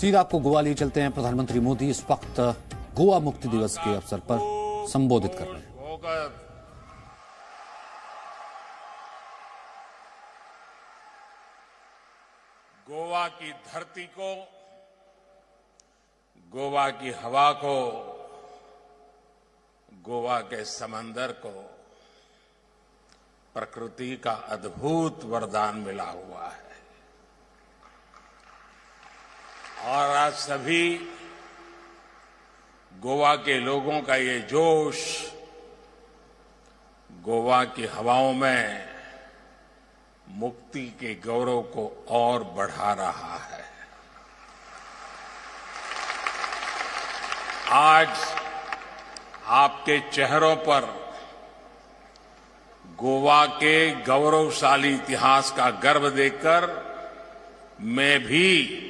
सीधा आपको गोवा लिए चलते हैं। प्रधानमंत्री मोदी इस वक्त गोवा मुक्ति दिवस के अवसर पर संबोधित कर रहे हैं। गोवा की धरती को, गोवा की हवा को, गोवा के समंदर को प्रकृति का अद्भुत वरदान मिला हुआ है और आज सभी गोवा के लोगों का ये जोश गोवा की हवाओं में मुक्ति के गौरव को और बढ़ा रहा है। आज आपके चेहरों पर गोवा के गौरवशाली इतिहास का गर्व देखकर मैं भी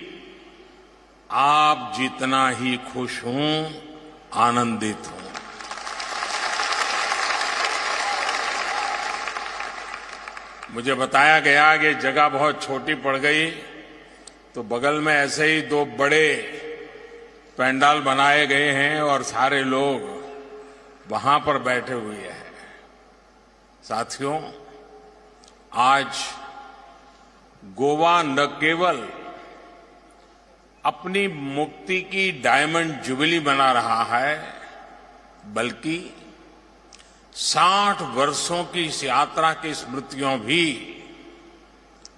आप जितना ही खुश हूं, आनंदित हूं। मुझे बताया गया कि जगह बहुत छोटी पड़ गई, तो बगल में ऐसे ही दो बड़े पंडाल बनाए गए हैं और सारे लोग वहां पर बैठे हुए हैं। साथियों, आज गोवा न केवल अपनी मुक्ति की डायमंड जुबली मना रहा है, बल्कि 60 वर्षों की इस यात्रा की स्मृतियां भी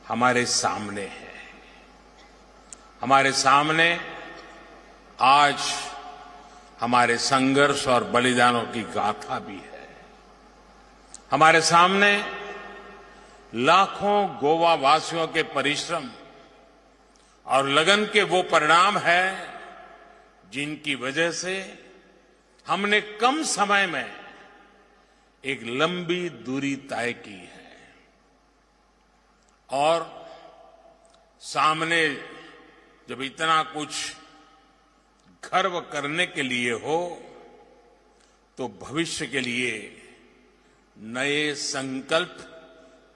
हमारे सामने है। हमारे सामने आज हमारे संघर्ष और बलिदानों की गाथा भी है। हमारे सामने लाखों गोवा वासियों के परिश्रम और लगन के वो परिणाम है जिनकी वजह से हमने कम समय में एक लंबी दूरी तय की है और सामने जब इतना कुछ गर्व करने के लिए हो तो भविष्य के लिए नए संकल्प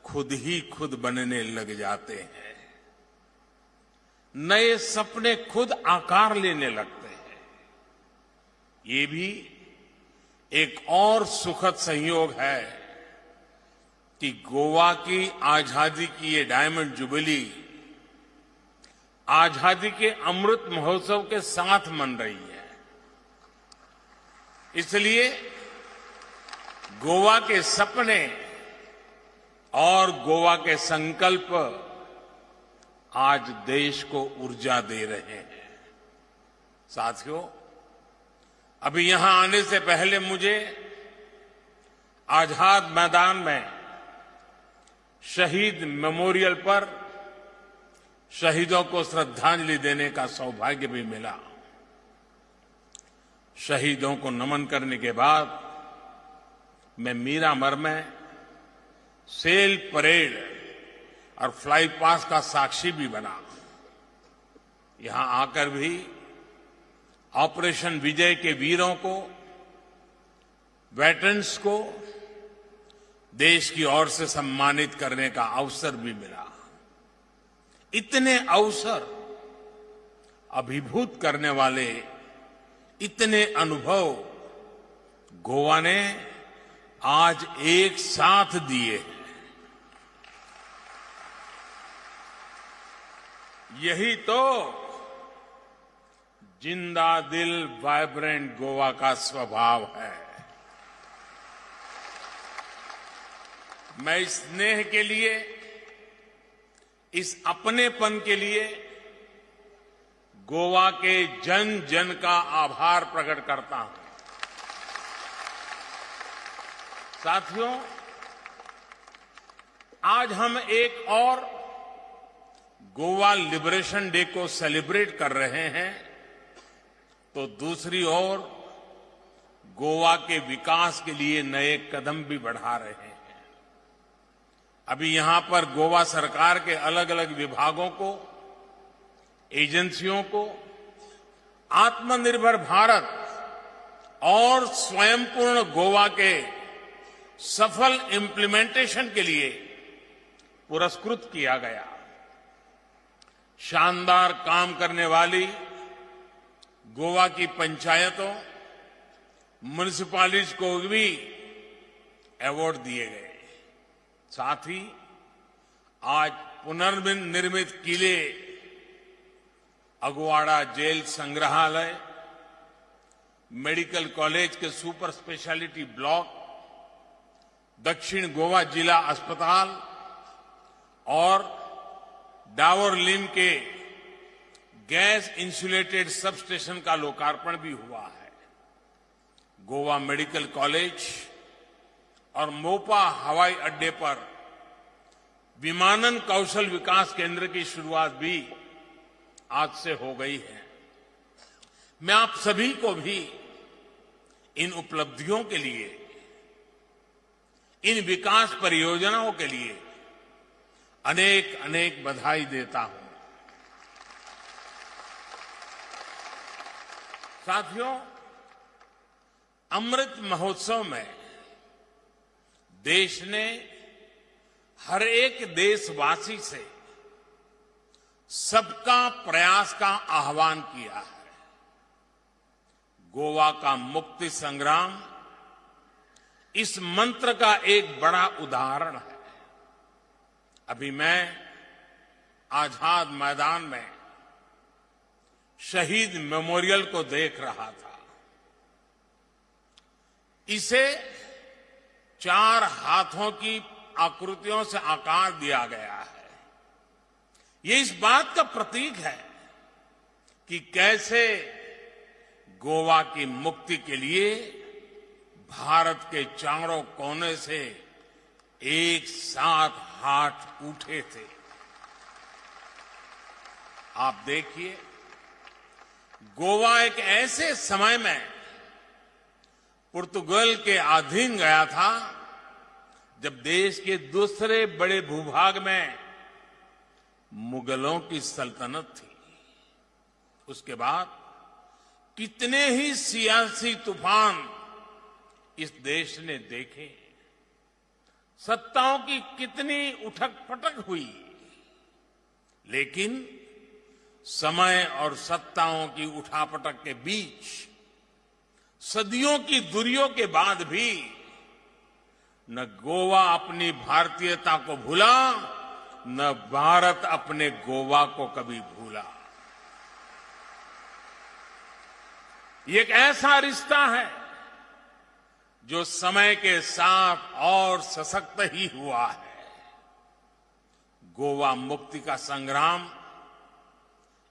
खुद ही खुद बनने लग जाते हैं। नए सपने खुद आकार लेने लगते हैं। ये भी एक और सुखद संयोग है कि गोवा की आजादी की ये डायमंड जुबली आजादी के अमृत महोत्सव के साथ मन रही है। इसलिए गोवा के सपने और गोवा के संकल्प आज देश को ऊर्जा दे रहे हैं। साथियों, अभी यहां आने से पहले मुझे आजाद मैदान में शहीद मेमोरियल पर शहीदों को श्रद्धांजलि देने का सौभाग्य भी मिला। शहीदों को नमन करने के बाद मैं मीरामर में सेल परेड और फ्लाई पास का साक्षी भी बना। यहां आकर भी ऑपरेशन विजय के वीरों को, वेटरन्स को देश की ओर से सम्मानित करने का अवसर भी मिला। इतने अवसर, अभिभूत करने वाले इतने अनुभव गोवा ने आज एक साथ दिए हैं। यही तो जिंदा दिल वाइब्रेंट गोवा का स्वभाव है। मैं इस स्नेह के लिए, इस अपनेपन के लिए गोवा के जन जन का आभार प्रकट करता हूं। साथियों, आज हम एक और गोवा लिबरेशन डे को सेलिब्रेट कर रहे हैं, तो दूसरी ओर गोवा के विकास के लिए नए कदम भी बढ़ा रहे हैं। अभी यहां पर गोवा सरकार के अलग अलग विभागों को, एजेंसियों को आत्मनिर्भर भारत और स्वयंपूर्ण गोवा के सफल इंप्लीमेंटेशन के लिए पुरस्कृत किया गया। शानदार काम करने वाली गोवा की पंचायतों, म्युनिसिपैलिटीज को भी अवार्ड दिए गए। साथ ही आज पुनर्निर्मित किले, अगवाड़ा जेल संग्रहालय, मेडिकल कॉलेज के सुपर स्पेशलिटी ब्लॉक, दक्षिण गोवा जिला अस्पताल और डावर लिम के गैस इंसुलेटेड सब स्टेशन का लोकार्पण भी हुआ है। गोवा मेडिकल कॉलेज और मोपा हवाई अड्डे पर विमानन कौशल विकास केंद्र की शुरुआत भी आज से हो गई है। मैं आप सभी को भी इन उपलब्धियों के लिए, इन विकास परियोजनाओं के लिए अनेक अनेक बधाई देता हूं। साथियों, अमृत महोत्सव में देश ने हर एक देशवासी से सबका प्रयास का आह्वान किया है। गोवा का मुक्ति संग्राम इस मंत्र का एक बड़ा उदाहरण है। अभी मैं आजाद मैदान में शहीद मेमोरियल को देख रहा था। इसे 4 हाथों की आकृतियों से आकार दिया गया है। ये इस बात का प्रतीक है कि कैसे गोवा की मुक्ति के लिए भारत के चारों कोने से एक साथ हाथ उठे थे। आप देखिए, गोवा एक ऐसे समय में पुर्तगाल के अधीन गया था जब देश के दूसरे बड़े भूभाग में मुगलों की सल्तनत थी। उसके बाद कितने ही सियासी तूफान इस देश ने देखे, सत्ताओं की कितनी उठक पटक हुई, लेकिन समय और सत्ताओं की उठापटक के बीच सदियों की दूरियों के बाद भी न गोवा अपनी भारतीयता को भूला, न भारत अपने गोवा को कभी भूला। ये एक ऐसा रिश्ता है जो समय के साथ और सशक्त ही हुआ है। गोवा मुक्ति का संग्राम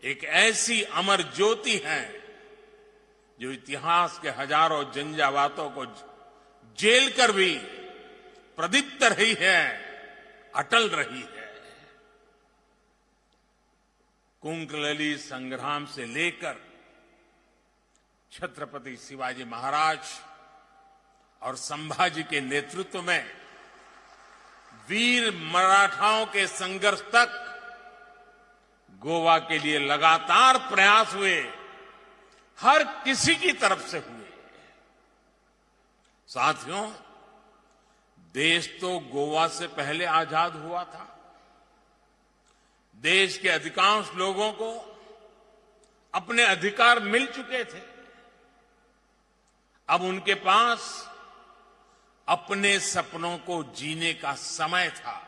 एक ऐसी अमर ज्योति है जो इतिहास के हजारों झंझावातों को झेल कर भी प्रदीप्त रही है, अटल रही है। कुंकलली संग्राम से लेकर छत्रपति शिवाजी महाराज और संभाजी के नेतृत्व में वीर मराठाओं के संघर्ष तक गोवा के लिए लगातार प्रयास हुए, हर किसी की तरफ से हुए। साथियों, देश तो गोवा से पहले आजाद हुआ था। देश के अधिकांश लोगों को अपने अधिकार मिल चुके थे। अब उनके पास अपने सपनों को जीने का समय था।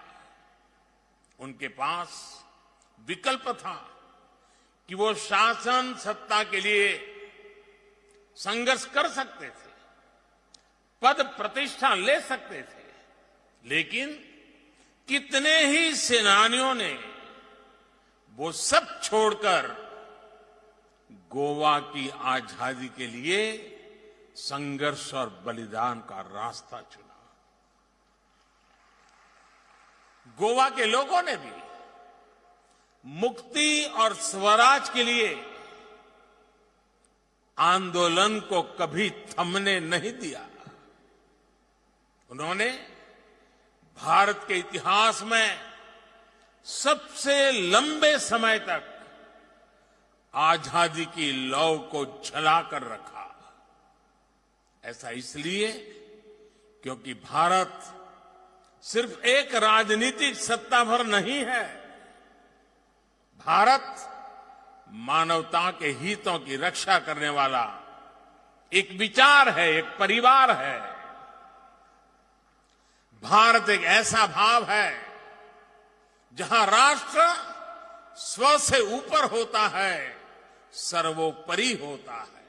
उनके पास विकल्प था कि वो शासन सत्ता के लिए संघर्ष कर सकते थे, पद प्रतिष्ठा ले सकते थे, लेकिन कितने ही सेनानियों ने वो सब छोड़कर गोवा की आजादी के लिए संघर्ष और बलिदान का रास्ता चुना। गोवा के लोगों ने भी मुक्ति और स्वराज के लिए आंदोलन को कभी थमने नहीं दिया। उन्होंने भारत के इतिहास में सबसे लंबे समय तक आजादी की लौ को जलाकर रखा। ऐसा इसलिए क्योंकि भारत सिर्फ एक राजनीतिक सत्ता भर नहीं है। भारत मानवता के हितों की रक्षा करने वाला एक विचार है, एक परिवार है। भारत एक ऐसा भाव है जहां राष्ट्र स्व से ऊपर होता है, सर्वोपरि होता है,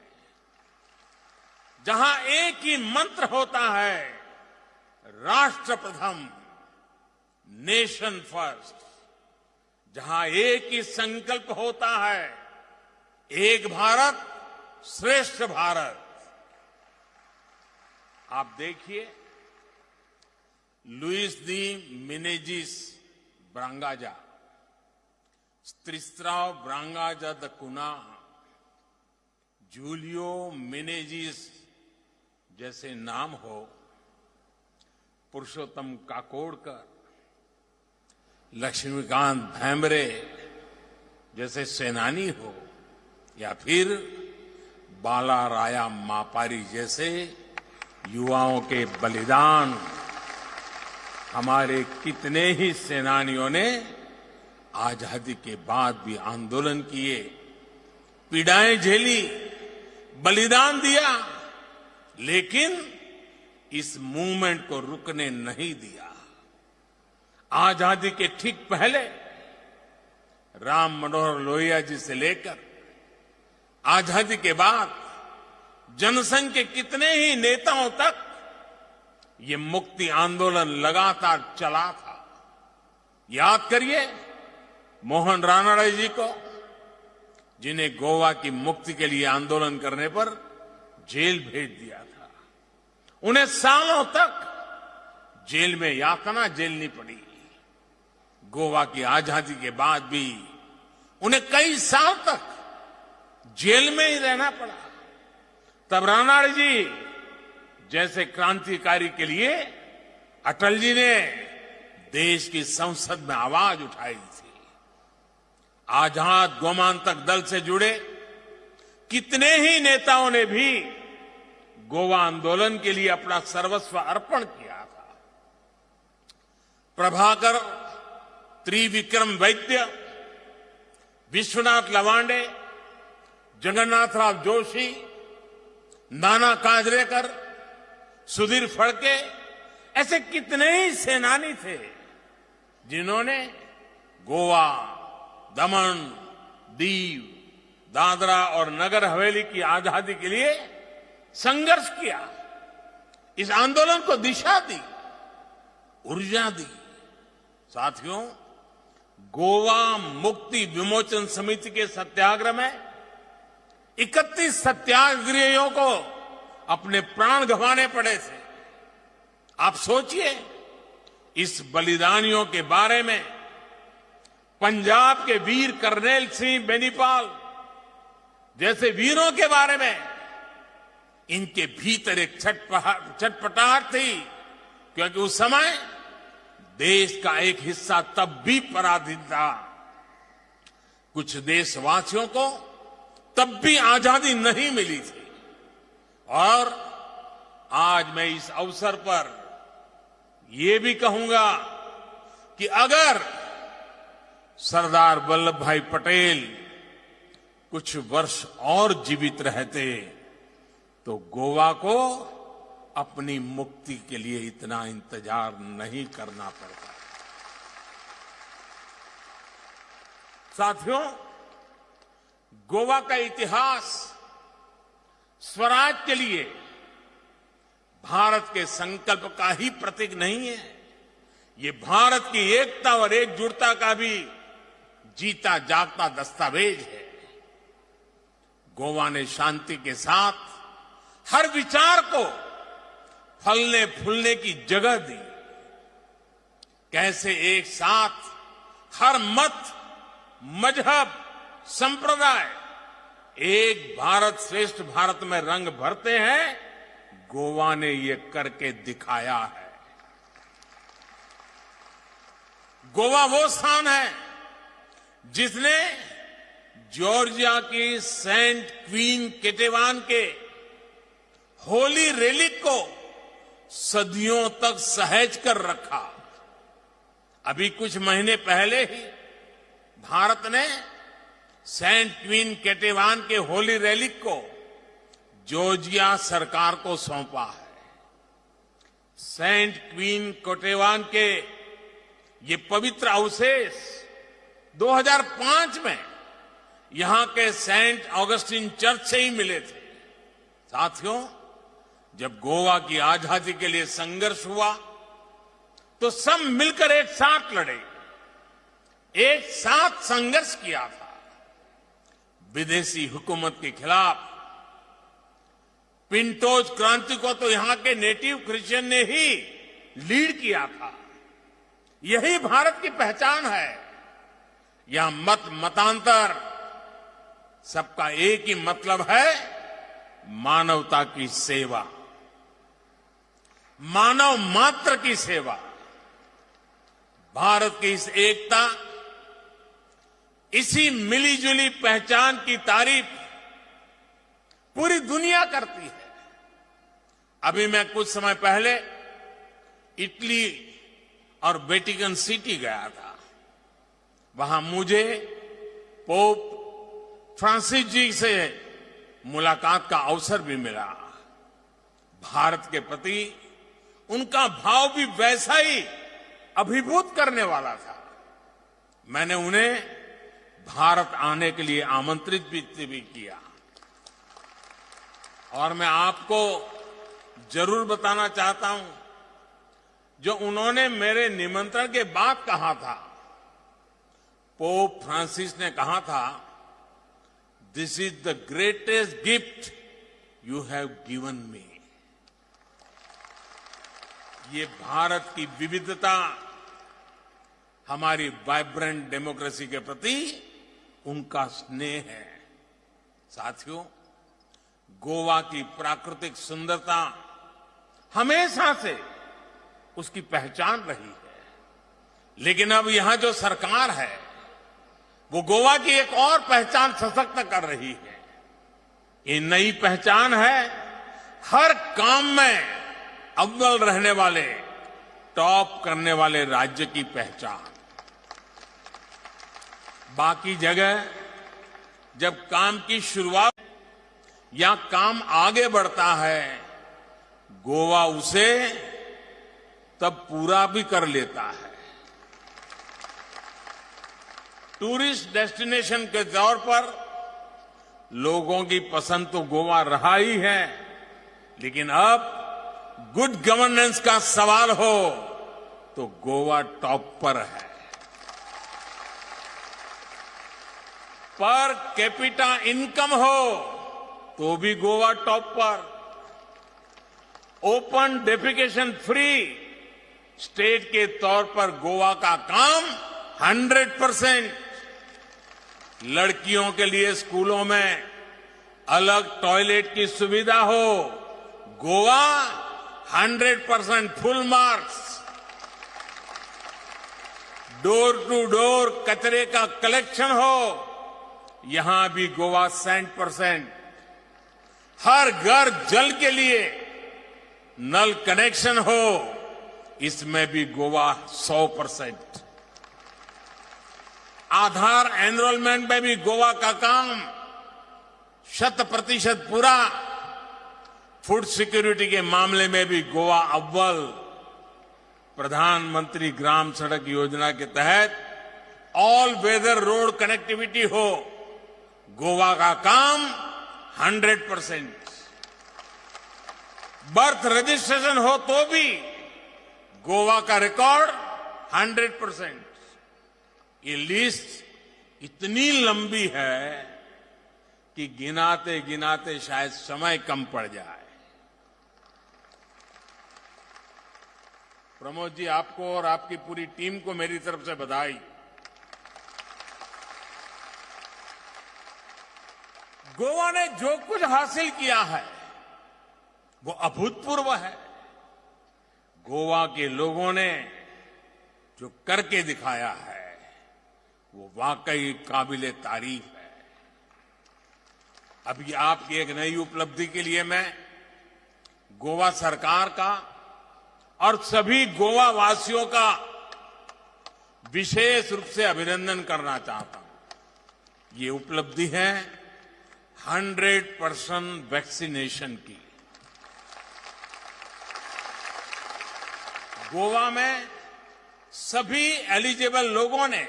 जहां एक ही मंत्र होता है, राष्ट्र प्रथम, नेशन फर्स्ट, जहां एक ही संकल्प होता है, एक भारत श्रेष्ठ भारत। आप देखिए, लुइस दी मिनेजिस ब्रांगाजा, स्त्रिस्त्राव ब्रांगाजा द कुना, जूलियो मिनेजिस जैसे नाम हो, पुरुषोत्तम काकोडकर, लक्ष्मीकांत भैमरे जैसे सेनानी हो, या फिर बाला राया मापारी जैसे युवाओं के बलिदान, हमारे कितने ही सेनानियों ने आजादी के बाद भी आंदोलन किए, पीड़ाएं झेली, बलिदान दिया, लेकिन इस मूवमेंट को रुकने नहीं दिया। आजादी के ठीक पहले राम मनोहर लोहिया जी से लेकर आजादी के बाद जनसंघ के कितने ही नेताओं तक ये मुक्ति आंदोलन लगातार चला था। याद करिए मोहन रानडे जी को, जिन्हें गोवा की मुक्ति के लिए आंदोलन करने पर जेल भेज दिया था। उन्हें सालों तक जेल में यातना झेलनी पड़ी। गोवा की आजादी के बाद भी उन्हें कई साल तक जेल में ही रहना पड़ा। तब रानडे जी जैसे क्रांतिकारी के लिए अटल जी ने देश की संसद में आवाज उठाई थी। आजाद गोमांतक दल से जुड़े कितने ही नेताओं ने भी गोवा आंदोलन के लिए अपना सर्वस्व अर्पण किया था। प्रभाकर त्रिविक्रम वैद्य, विश्वनाथ लवांडे, जगन्नाथराव जोशी, नाना काजरेकर, सुधीर फड़के, ऐसे कितने ही सेनानी थे जिन्होंने गोवा, दमन, दीव, दादरा और नगर हवेली की आजादी के लिए संघर्ष किया। इस आंदोलन को दिशा दी, ऊर्जा दी। साथियों, गोवा मुक्ति विमोचन समिति के सत्याग्रह में 31 सत्याग्रहियों को अपने प्राण गंवाने पड़े थे। आप सोचिए, इस बलिदानियों के बारे में पंजाब के वीर करनेल सिंह बेनीपाल जैसे वीरों के बारे में इनके भीतर एक छटपटाहट थी, क्योंकि उस समय देश का एक हिस्सा तब भी पराधीन था। कुछ देशवासियों को तब भी आजादी नहीं मिली थी। और आज मैं इस अवसर पर ये भी कहूंगा कि अगर सरदार वल्लभ भाई पटेल कुछ वर्ष और जीवित रहते तो गोवा को अपनी मुक्ति के लिए इतना इंतजार नहीं करना पड़ता। साथियों, गोवा का इतिहास स्वराज के लिए भारत के संकल्प का ही प्रतीक नहीं है, ये भारत की एकता और एकजुटता का भी जीता जागता दस्तावेज है। गोवा ने शांति के साथ हर विचार को फलने फूलने की जगह दी। कैसे एक साथ हर मत, मजहब, संप्रदाय एक भारत श्रेष्ठ भारत में रंग भरते हैं, गोवा ने ये करके दिखाया है। गोवा वो स्थान है जिसने जॉर्जिया की सेंट क्वीन केटेवान के होली रेलिक को सदियों तक सहेज कर रखा। अभी कुछ महीने पहले ही भारत ने सेंट क्वीन केटेवान के होली रेलिक को जॉर्जिया सरकार को सौंपा है। सेंट क्वीन केटेवान के ये पवित्र अवशेष 2005 में यहां के सेंट ऑगस्टिन चर्च से ही मिले थे। साथियों, जब गोवा की आजादी के लिए संघर्ष हुआ तो सब मिलकर एक साथ लड़े, एक साथ संघर्ष किया था विदेशी हुकूमत के खिलाफ। पिंटोज क्रांति को तो यहां के नेटिव क्रिश्चियन ने ही लीड किया था। यही भारत की पहचान है। यह मतांतर, सबका एक ही मतलब है, मानवता की सेवा, मानव मात्र की सेवा। भारत की इस एकता, इसी मिलीजुली पहचान की तारीफ पूरी दुनिया करती है। अभी मैं कुछ समय पहले इटली और वेटिकन सिटी गया था। वहां मुझे पोप फ्रांसिस जी से मुलाकात का अवसर भी मिला। भारत के प्रति उनका भाव भी वैसा ही अभिभूत करने वाला था। मैंने उन्हें भारत आने के लिए आमंत्रित भी किया। और मैं आपको जरूर बताना चाहता हूं, जो उन्होंने मेरे निमंत्रण के बाद कहा था, पोप फ्रांसिस ने कहा था, this is the greatest gift you have given me. ये भारत की विविधता, हमारी वाइब्रेंट डेमोक्रेसी के प्रति उनका स्नेह है। साथियों, गोवा की प्राकृतिक सुंदरता हमेशा से उसकी पहचान रही है। लेकिन अब यहां जो सरकार है, वो गोवा की एक और पहचान सशक्त कर रही है। ये नई पहचान है हर काम में अव्वल रहने वाले, टॉप करने वाले राज्य की पहचान। बाकी जगह जब काम की शुरुआत या काम आगे बढ़ता है, गोवा उसे तब पूरा भी कर लेता है। टूरिस्ट डेस्टिनेशन के तौर पर लोगों की पसंद तो गोवा रहा ही है, लेकिन अब गुड गवर्नेंस का सवाल हो तो गोवा टॉप पर है। पर कैपिटा इनकम हो तो भी गोवा टॉप पर। ओपन डेफिकेशन फ्री स्टेट के तौर पर गोवा का काम 100%। लड़कियों के लिए स्कूलों में अलग टॉयलेट की सुविधा हो, Goa 100% full marks. Door to door कचरे का कलेक्शन हो, यहां भी गोवा 100%। हर घर जल के लिए नल कनेक्शन हो, इसमें भी गोवा 100%। आधार एनरोलमेंट में भी गोवा का काम 100% पूरा। फूड सिक्योरिटी के मामले में भी गोवा अव्वल। प्रधानमंत्री ग्राम सड़क योजना के तहत ऑल वेदर रोड कनेक्टिविटी हो, गोवा का काम 100%। बर्थ रजिस्ट्रेशन हो तो भी गोवा का रिकॉर्ड 100%। ये लिस्ट इतनी लंबी है कि गिनाते गिनाते शायद समय कम पड़ जाए। प्रमोद जी, आपको और आपकी पूरी टीम को मेरी तरफ से बधाई। गोवा ने जो कुछ हासिल किया है वो अभूतपूर्व है। गोवा के लोगों ने जो करके दिखाया है वो वाकई काबिले तारीफ है। अभी आपकी एक नई उपलब्धि के लिए मैं गोवा सरकार का और सभी गोवा वासियों का विशेष रूप से अभिनंदन करना चाहता हूं। ये उपलब्धि है 100% वैक्सीनेशन की। गोवा में सभी एलिजिबल लोगों ने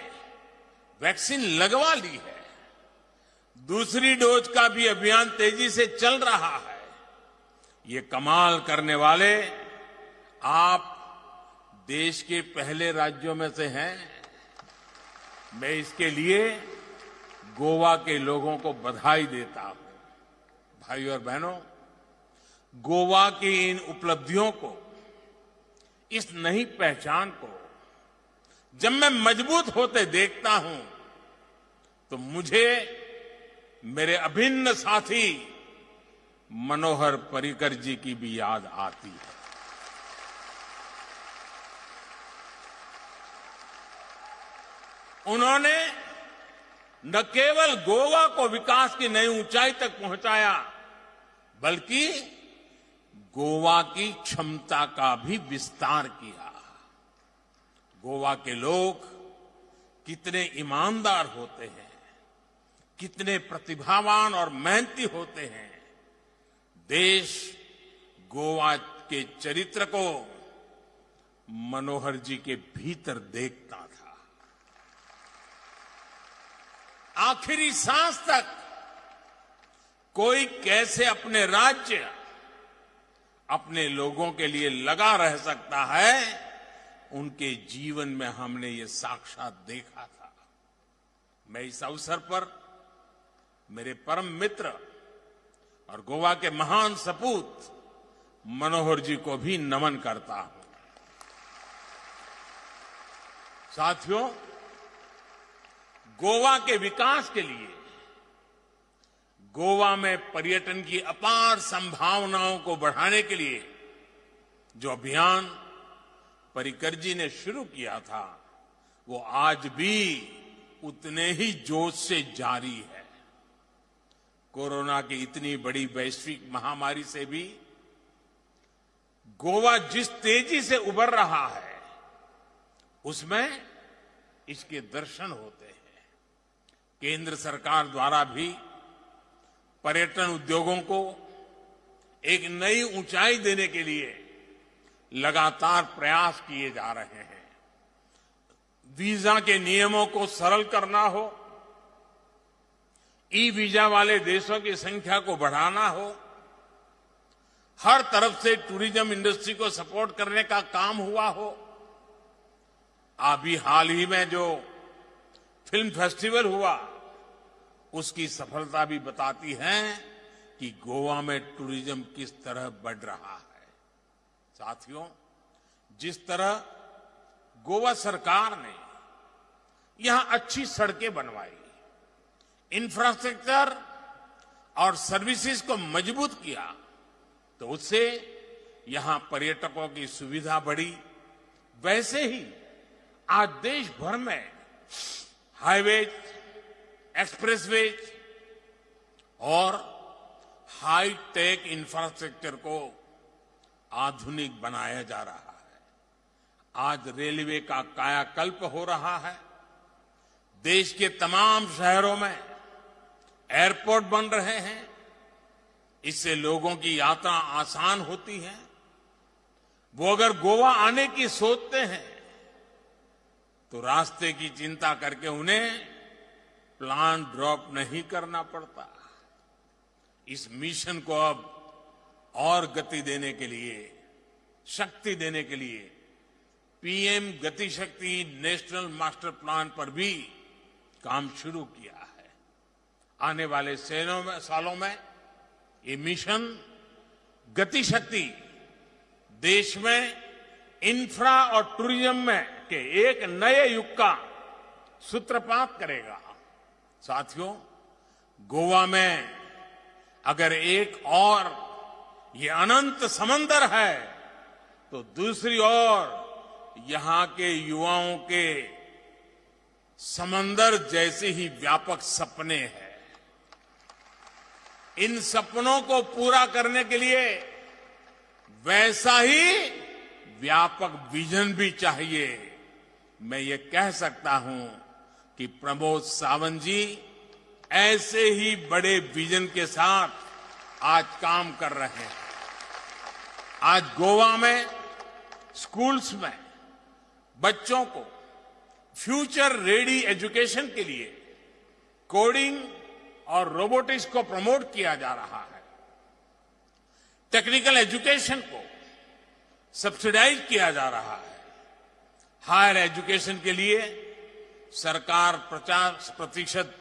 वैक्सीन लगवा ली है। दूसरी डोज का भी अभियान तेजी से चल रहा है। ये कमाल करने वाले आप देश के पहले राज्यों में से हैं। मैं इसके लिए गोवा के लोगों को बधाई देता हूं। भाइयों और बहनों, गोवा की इन उपलब्धियों को, इस नई पहचान को जब मैं मजबूत होते देखता हूं तो मुझे मेरे अभिन्न साथी मनोहर पर्रिकर जी की भी याद आती है। उन्होंने न केवल गोवा को विकास की नई ऊंचाई तक पहुंचाया, बल्कि गोवा की क्षमता का भी विस्तार किया। गोवा के लोग कितने ईमानदार होते हैं, कितने प्रतिभावान और मेहनती होते हैं। देश गोवा के चरित्र को मनोहर जी के भीतर देखता था। आखिरी सांस तक कोई कैसे अपने राज्य, अपने लोगों के लिए लगा रह सकता है, उनके जीवन में हमने ये साक्षात देखा था। मैं इस अवसर पर मेरे परम मित्र और गोवा के महान सपूत मनोहर जी को भी नमन करता हूं। साथियों, गोवा के विकास के लिए, गोवा में पर्यटन की अपार संभावनाओं को बढ़ाने के लिए जो अभियान पर्रिकर जी ने शुरू किया था, वो आज भी उतने ही जोश से जारी है। कोरोना की इतनी बड़ी वैश्विक महामारी से भी गोवा जिस तेजी से उबर रहा है, उसमें इसके दर्शन होते हैं। केंद्र सरकार द्वारा भी पर्यटन उद्योगों को एक नई ऊंचाई देने के लिए लगातार प्रयास किए जा रहे हैं। वीजा के नियमों को सरल करना हो, ई वीजा वाले देशों की संख्या को बढ़ाना हो, हर तरफ से टूरिज्म इंडस्ट्री को सपोर्ट करने का काम हुआ हो। अभी हाल ही में जो फिल्म फेस्टिवल हुआ, उसकी सफलता भी बताती है कि गोवा में टूरिज्म किस तरह बढ़ रहा है। साथियों, जिस तरह गोवा सरकार ने यहां अच्छी सड़कें बनवाई, इंफ्रास्ट्रक्चर और सर्विसेज को मजबूत किया, तो उससे यहां पर्यटकों की सुविधा बढ़ी। वैसे ही आज देश भर में हाईवेज, एक्सप्रेसवेज और हाई टेक इंफ्रास्ट्रक्चर को आधुनिक बनाया जा रहा है। आज रेलवे का कायाकल्प हो रहा है। देश के तमाम शहरों में एयरपोर्ट बन रहे हैं। इससे लोगों की यात्रा आसान होती है। वो अगर गोवा आने की सोचते हैं तो रास्ते की चिंता करके उन्हें प्लान ड्रॉप नहीं करना पड़ता। इस मिशन को अब और गति देने के लिए, शक्ति देने के लिए पीएम गति शक्ति नेशनल मास्टर प्लान पर भी काम शुरू किया है। आने वाले सालों में ये मिशन गति शक्ति देश में इंफ्रा और टूरिज्म में के एक नए युग का सूत्रपात करेगा। साथियों, गोवा में अगर एक और ये अनंत समंदर है, तो दूसरी ओर यहां के युवाओं के समंदर जैसे ही व्यापक सपने हैं। इन सपनों को पूरा करने के लिए वैसा ही व्यापक विजन भी चाहिए। मैं ये कह सकता हूं कि प्रमोद सावंत जी ऐसे ही बड़े विजन के साथ आज काम कर रहे हैं। आज गोवा में स्कूल्स में बच्चों को फ्यूचर रेडी एजुकेशन के लिए कोडिंग और रोबोटिक्स को प्रमोट किया जा रहा है। टेक्निकल एजुकेशन को सब्सिडाइज किया जा रहा है। हायर एजुकेशन के लिए सरकार 50%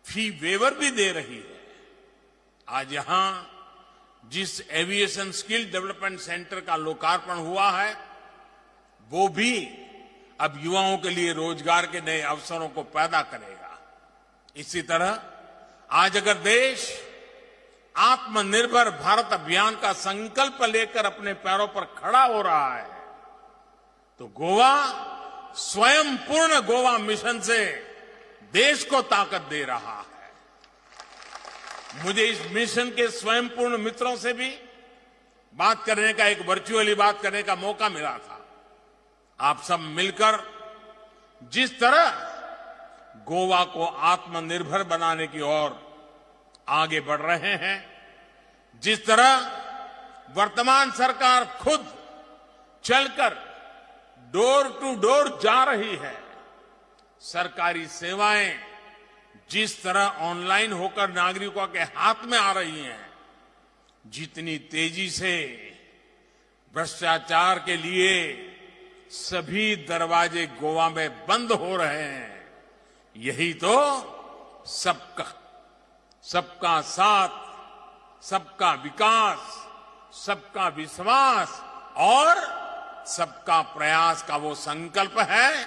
फी वेवर भी दे रही है। आज यहां जिस एविएशन स्किल डेवलपमेंट सेंटर का लोकार्पण हुआ है, वो भी अब युवाओं के लिए रोजगार के नए अवसरों को पैदा करेगा। इसी तरह आज अगर देश आत्मनिर्भर भारत अभियान का संकल्प लेकर अपने पैरों पर खड़ा हो रहा है, तो गोवा स्वयं पूर्ण गोवा मिशन से देश को ताकत दे रहा है। मुझे इस मिशन के स्वयं पूर्ण मित्रों से भी बात करने का, एक वर्चुअली बात करने का मौका मिला था। आप सब मिलकर जिस तरह गोवा को आत्मनिर्भर बनाने की ओर आगे बढ़ रहे हैं, जिस तरह वर्तमान सरकार खुद चलकर डोर टू डोर जा रही है, सरकारी सेवाएं जिस तरह ऑनलाइन होकर नागरिकों के हाथ में आ रही हैं, जितनी तेजी से भ्रष्टाचार के लिए सभी दरवाजे गोवा में बंद हो रहे हैं, यही तो सबका साथ, सबका विकास, सबका विश्वास और सबका प्रयास का वो संकल्प है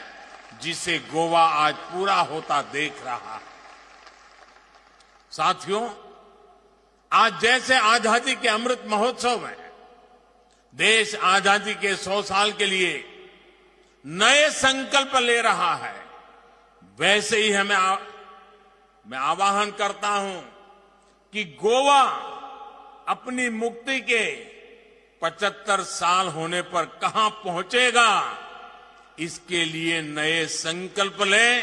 जिसे गोवा आज पूरा होता देख रहा है। साथियों, आज जैसे आजादी के अमृत महोत्सव में देश आजादी के 100 साल के लिए नए संकल्प ले रहा है, वैसे ही मैं आह्वान करता हूं कि गोवा अपनी मुक्ति के 75 साल होने पर कहां पहुंचेगा, इसके लिए नए संकल्प ले,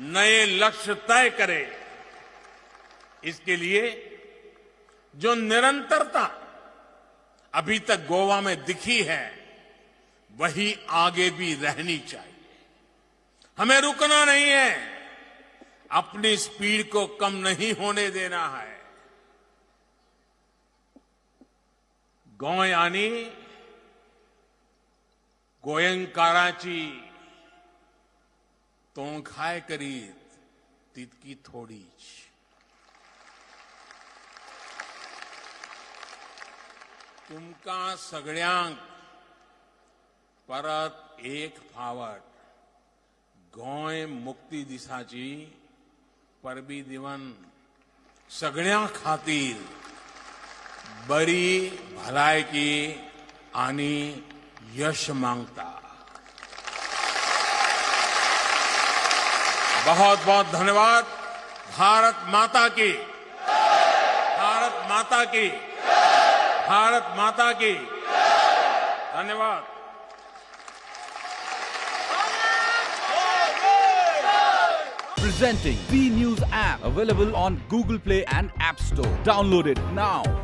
नए लक्ष्य तय करे। इसके लिए जो निरंतरता अभी तक गोवा में दिखी है, वही आगे भी रहनी चाहिए। हमें रुकना नहीं है, अपनी स्पीड को कम नहीं होने देना है। गोंयानी गोयंकाराची तोंखाय करीत तितकी थोडीच। तुमका सगळ्यांक परत एक फावट गोंय मुक्ती दिसाची परबी दिवन सगळ्यां खातीर बरी भलायकी आनी यश मांगता। बहुत बहुत धन्यवाद। भारत माता की, भारत माता की, भारत माता की। धन्यवाद। Presenting B News app, available on Google Play and App Store. Download it now.